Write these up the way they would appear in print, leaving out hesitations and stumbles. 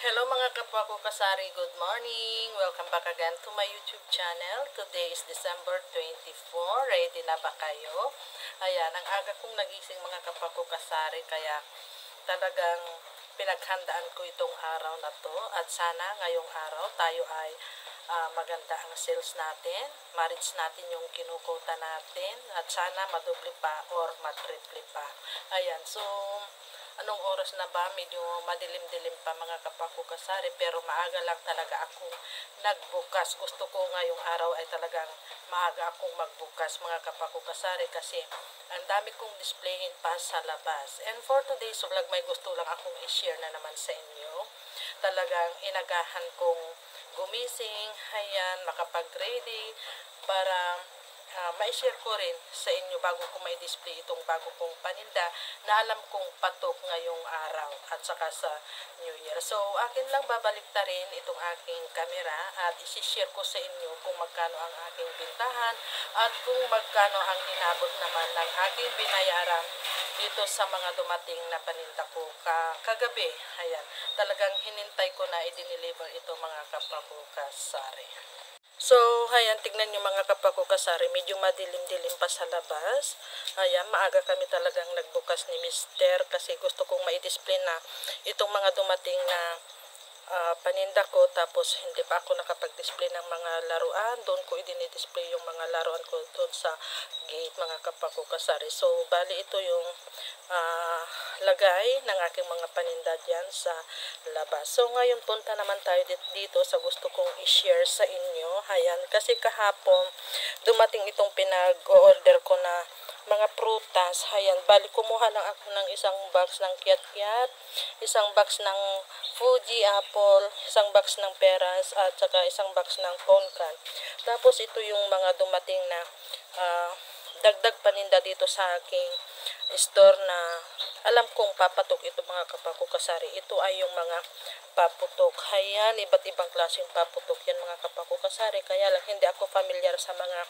Hello mga kapwa ko kasari, good morning! Welcome back again to my YouTube channel. Today is December 24. Ready na ba kayo? Ayan, ang aga kong nagising mga kapwa ko kasari, kaya talagang pinaghandaan ko itong araw na to. At sana ngayong araw tayo ay maganda ang sales natin, ma-reach natin yung kinukota natin, at sana madoble pa or matriple pa. Ayan, so anong oras na ba? Medyo madilim-dilim pa mga kapako kasari, pero maaga lang talaga akong nagbukas. Gusto ko ngayong araw ay talagang maaga akong magbukas mga kapako kasari, kasi ang dami kong displayin pa sa labas. And for today's vlog, may gusto lang akong i-share na naman sa inyo. Talagang inagahan kong gumising, ayan, makapag-ready para ma-share ko rin sa inyo bago ko may display itong bago kong paninda na alam kong patok ngayong araw at saka sa New Year. So, akin lang babalikta rin itong aking camera at isi-share ko sa inyo kung magkano ang aking bintahan at kung magkano ang inabot naman ng aking binayaran dito sa mga dumating na paninda ko kagabi. Ayan, talagang hinintay ko na i-deliver ito mga kapwa ko kasari. So, ayan, tignan nyo mga kapwa ko kasari, medyo madilim-dilim pa sa labas. Ayan, maaga kami talagang nagbukas ni Mister kasi gusto kong ma-display na itong mga dumating na paninda ko, tapos hindi pa ako nakapag-display ng mga laruan. Doon ko i-display yung mga laruan ko doon sa gate mga kapwa ko kasari. So, bali ito yung lagay ng aking mga paninda dyan sa labas. So, ngayon punta naman tayo dito sa gusto kong i-share sa inyo. Ayan, kasi kahapon dumating itong pinag-order ko na mga prutas. Ayan, bali kumuha lang ako ng isang box ng kiat-kiat, isang box ng Fuji apple, isang box ng peras, at saka isang box ng ponkan. Tapos ito yung mga dumating na dagdag paninda dito sa aking store na alam kong papatok ito mga kapako kasari. Ito ay yung mga paputok. Ayan, iba't ibang klaseng paputok yan mga kapako kasari. Kaya lang hindi ako familiar sa mga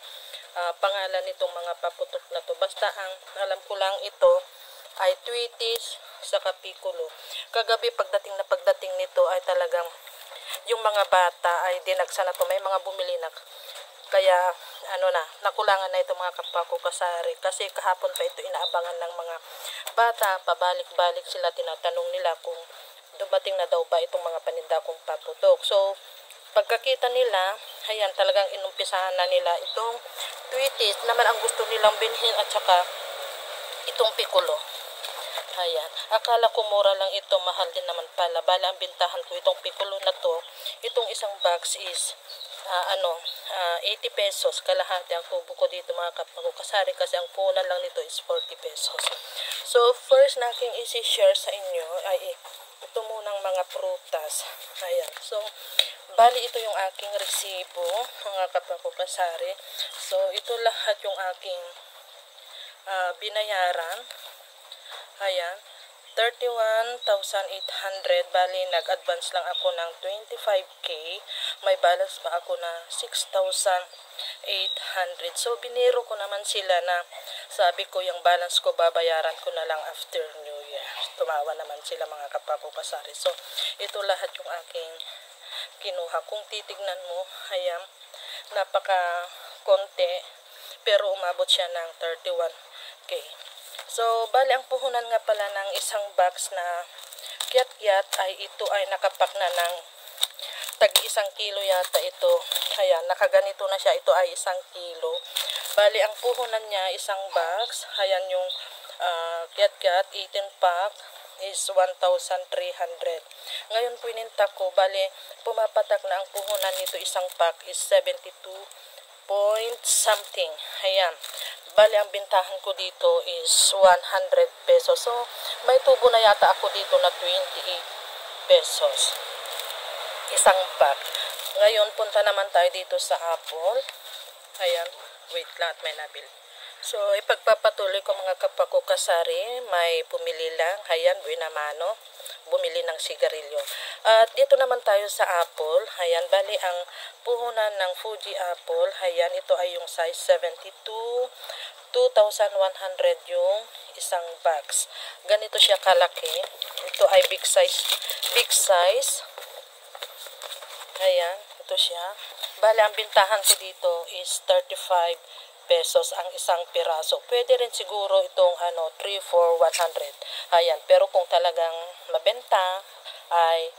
pangalan nitong mga paputok na to. Basta ang alam ko lang ito ay Tweeties saka Piccolo. Kagabi pagdating nito ay talagang yung mga bata ay dinagsa na to. May mga bumili na. Kaya nakulangan na ito mga kapwa ko kasari, kasi kahapon pa ito inaabangan ng mga bata, pabalik-balik sila, tinatanong nila kung dumating na daw ba itong mga paninda kong paputok. So, pagkakita nila, ayan, talagang inumpisahan na nila itong Tweeties naman ang gusto nilang binhin, at saka itong Piccolo. Ayan, akala ko mura lang ito, mahal din naman pala. Bala ang bintahan ko itong Piccolo na to, itong isang box is 80 pesos, kalahati ang tubo ko dito mga kapwa ko kasari, kasi ang punan lang nito is 40 pesos. So, first na aking isi-share sa inyo ay ito munang mga prutas. Ayan, so, bali ito yung aking resibo mga kapwa ko kasari. So, ito lahat yung aking binayaran. Ayan, 31,800, bali nag-advance lang ako ng 25k, may balance pa ako na 6,800. So biniro ko naman sila na sabi ko yung balance ko babayaran ko na lang after New Year. Tumawa naman sila mga kapwa ko kasari. So ito lahat yung aking kinuha. Kung titignan mo, ayan, napaka konti, pero umabot siya ng 31k. So, bali ang puhunan nga pala ng isang box na kiat-kiat ay ito ay nakapak na ng tag-1 kilo yata ito. Ayan, nakaganito na siya. Ito ay 1 kilo. Bali ang puhunan niya isang box. Ayan yung kiat-kiat, 18 pack is 1,300. Ngayon pininta ko, bali pumapatak na ang puhunan nito isang pack is 72 point something. Ayan, bali ang bintahan ko dito is 100 pesos. So may tubo na yata ako dito na 28 pesos isang pack. Ngayon punta naman tayo dito sa apple. Ayan, wait lang at may nabil. So ipagpapatuloy ko mga kapwa ko kasari, may pumili lang. Ayan, buena mano, bumili ng sigarilyo. At dito naman tayo sa apple. Ayan, bali ang puhunan ng Fuji apple. Ayan, ito ay yung size 72, 2,100 yung isang box. Ganito siya kalaki. Ito ay big size. Ayan, ito siya. Bale, ang bintahan ko dito is 35 pesos ang isang piraso. Pwede rin siguro itong 3 for 100. Ayan, pero kung talagang mabenta ay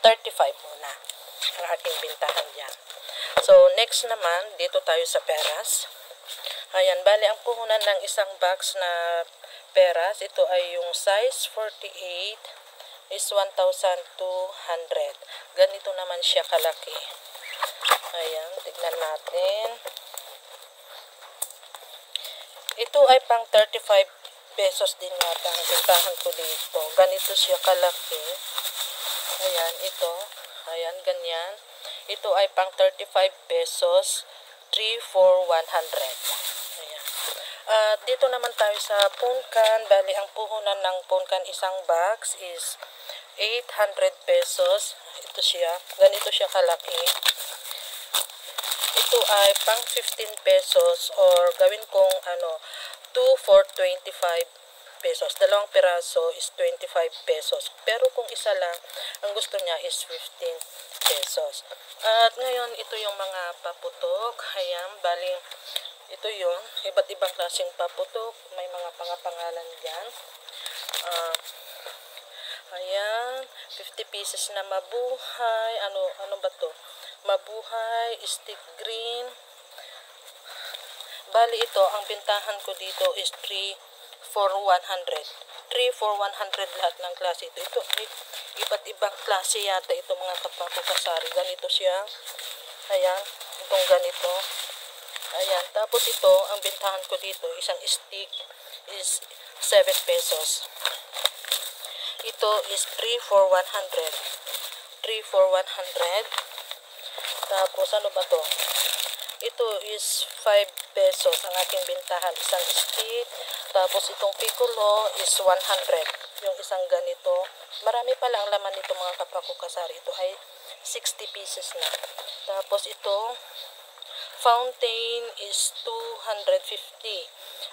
35 muna ang aking bintahan dyan. So, next naman, dito tayo sa peras. Ayan, bali ang puhunan ng isang box na peras, ito ay yung size 48 is 1,200. Ganito naman siya kalaki. Ayan, tignan natin. Ito ay pang 35 pesos din yata ang bintahan ko dito. Ganito siya kalaki. Ayan, ito. Ayan, ganyan. Ito ay pang 35 pesos, 3 for 100. Ayan. Dito naman tayo sa punkan. Bali, ang puhunan ng punkan isang box is 800 pesos. Ito siya. Ganito siya kalaki. Ito ay pang 15 pesos or gawin kong 2 for 25 pesos. Dalawang piraso is 25 pesos. Pero kung isa lang, ang gusto niya is 15 pesos. At ngayon, ito yung mga paputok. Ayan, bali, ito yung iba't ibang klaseng paputok. May mga pangapangalan dyan. Ayan, 50 pieces na mabuhay. Ano ba to? Mabuhay, stick green. Bali ito, ang bintahan ko dito is 3 for 100. 3 for 100 lahat ng klase ito. Ito ay iba't ibang klase yata ito mga kapakukasari. Ganito siya. Ayan, itong ganito. Ayan, tapos ito, ang bintahan ko dito, isang stick is 7 pesos. Ito is 3 for 100. 3 for 100. Tapos ano ba to? Ito is 5 pesos ang aking bintahan. Isang stick. Tapos itong piccolo is 100. Yung isang ganito. Marami pala ang laman nito mga kapakukasari. Ito ay 60 pieces na. Tapos ito, fountain is 250.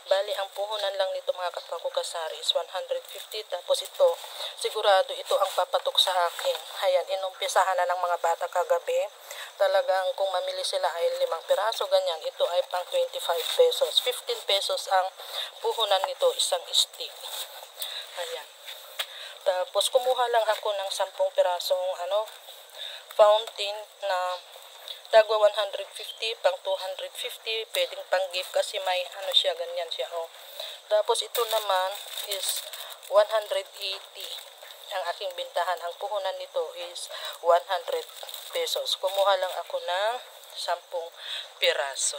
Bali, ang puhunan lang nito mga kapakukasari is 150. Tapos ito, sigurado ito ang papatok sa akin. Ayan, inumpisahan na ng mga bata kagabi. Talagang kung mamili sila ay 5 piraso, ganyan. Ito ay pang 25 pesos. 15 pesos ang puhunan nito, isang stick. Ayan. Tapos kumuha lang ako ng 10 pirasong fountain na tagwa 150, pang 250, pwedeng pang gift kasi may siya, ganyan siya. Tapos ito naman is 180 ang aking bintahan. Ang puhunan nito is 100 pesos. Kumuha lang ako ng 10 piraso.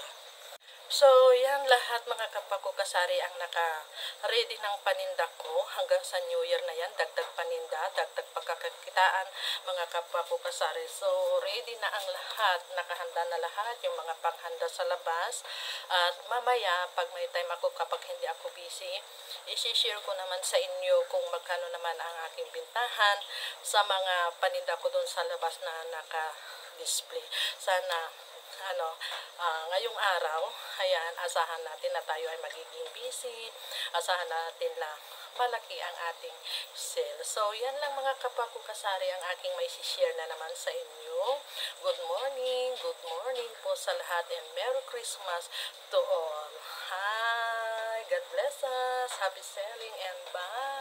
So, yan lahat mga kapakukasari ang naka-ready ng paninda ko hanggang sa New Year na yan. Dagdag paninda, dagdag pagkakakitaan mga kapakukasari. So, ready na ang lahat. Nakahanda na lahat yung mga panghanda sa labas. At mamaya, pag may time ako, kapag hindi ako busy, isi-share ko naman sa inyo kung magkano naman ang aking bintahan sa mga paninda ko doon sa labas na naka-display. Sana ngayong araw, ayan, asahan natin na tayo ay magiging busy, asahan natin na malaki ang ating sale. So, yan lang mga kapakukasari ang aking may share na naman sa inyo. Good morning po sa lahat and Merry Christmas to all. Hi, God bless us, happy selling and bye!